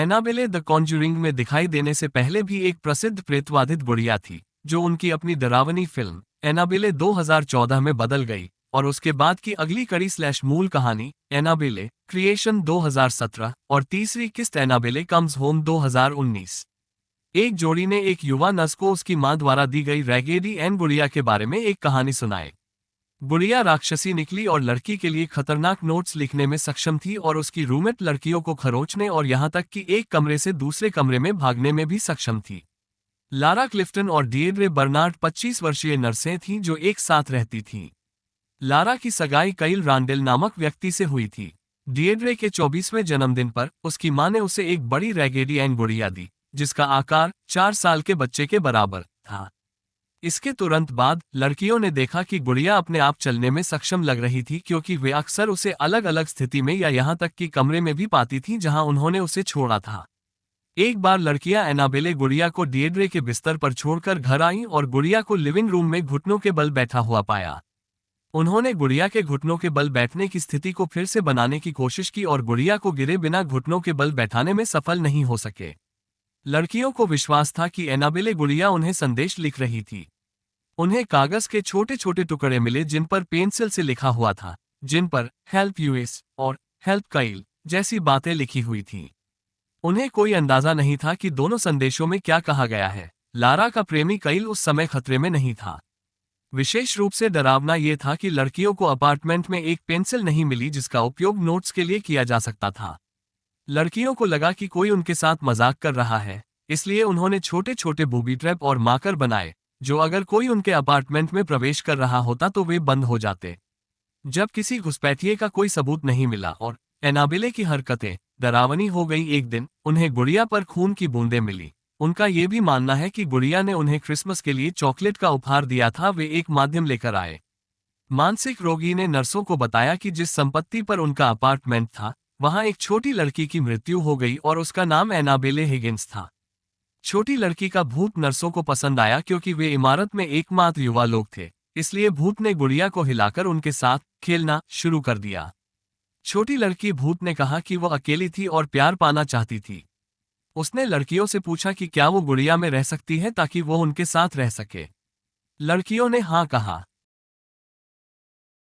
Annabelle the conjuring में दिखाई देने से पहले भी एक प्रसिद्ध प्रेतवाधित गुड़िया थी, जो उनकी अपनी डरावनी फिल्म एनाबेले 2014 में बदल गई, और उसके बाद की अगली कड़ी / मूल कहानी एनाबेले क्रिएशन 2017 और तीसरी किस्त एनाबेले कम्स होम 2019। एक जोड़ी ने एक युवा नर्स को उसकी मां द्वारा दी गई रैगेडी एन गुड़िया के बारे में एक कहानी सुनाई। गुड़िया राक्षसी निकली और लड़की के लिए खतरनाक नोट्स लिखने में सक्षम थी और उसकी रूममेट लड़कियों को खरोचने और यहां तक कि एक कमरे से दूसरे कमरे में भागने में भी सक्षम थी। लारा क्लिफ्टन और डिएड्रे बर्नार्ड 25 वर्षीय नर्सें थीं जो एक साथ रहती थीं। लारा की सगाई काइल रांडेल नामक व्यक्ति से हुई थी। डिएड्रे के 24वें जन्मदिन पर उसकी मां ने उसे एक बड़ी रैगेडी एन गुड़िया दी, जिसका आकार 4 साल के बच्चे के बराबर था। इसके तुरंत बाद लड़कियों ने देखा कि गुड़िया अपने आप चलने में सक्षम लग रही थी, क्योंकि वे अक्सर उसे अलग अलग स्थिति में या यहां तक कि कमरे में भी पाती थीं जहां उन्होंने उसे छोड़ा था। एक बार लड़कियां एनाबेले गुड़िया को डिएड्रे के बिस्तर पर छोड़कर घर आईं और गुड़िया को लिविंग रूम में घुटनों के बल बैठा हुआ पाया। उन्होंने गुड़िया के घुटनों के बल बैठने की स्थिति को फिर से बनाने की कोशिश की और गुड़िया को गिरे बिना घुटनों के बल बैठाने में सफल नहीं हो सके। लड़कियों को विश्वास था कि एनाबेले गुड़िया उन्हें संदेश लिख रही थी। उन्हें कागज के छोटे छोटे टुकड़े मिले जिन पर पेंसिल से लिखा हुआ था, जिन पर हेल्प यूएस और हेल्प काइल जैसी बातें लिखी हुई थीं। उन्हें कोई अंदाजा नहीं था कि दोनों संदेशों में क्या कहा गया है। लारा का प्रेमी काइल उस समय खतरे में नहीं था। विशेष रूप से डरावना यह था कि लड़कियों को अपार्टमेंट में एक पेंसिल नहीं मिली जिसका उपयोग नोट्स के लिए किया जा सकता था। लड़कियों को लगा कि कोई उनके साथ मजाक कर रहा है, इसलिए उन्होंने छोटे छोटे बूबी ट्रैप और मार्कर बनाए, जो अगर कोई उनके अपार्टमेंट में प्रवेश कर रहा होता तो वे बंद हो जाते। जब किसी घुसपैठिए का कोई सबूत नहीं मिला और एनाबेले की हरकतें डरावनी हो गई, एक दिन उन्हें गुड़िया पर खून की बूंदें मिली। उनका यह भी मानना है कि गुड़िया ने उन्हें क्रिसमस के लिए चॉकलेट का उपहार दिया था। वे एक माध्यम लेकर आए। मानसिक रोगी ने नर्सों को बताया कि जिस संपत्ति पर उनका अपार्टमेंट था, वहां एक छोटी लड़की की मृत्यु हो गई और उसका नाम एनाबेले हिगिंस था। छोटी लड़की का भूत नर्सों को पसंद आया क्योंकि वे इमारत में एकमात्र युवा लोग थे, इसलिए भूत ने गुड़िया को हिलाकर उनके साथ खेलना शुरू कर दिया। छोटी लड़की भूत ने कहा कि वह अकेली थी और प्यार पाना चाहती थी। उसने लड़कियों से पूछा कि क्या वो गुड़िया में रह सकती है ताकि वो उनके साथ रह सके। लड़कियों ने हाँ कहा।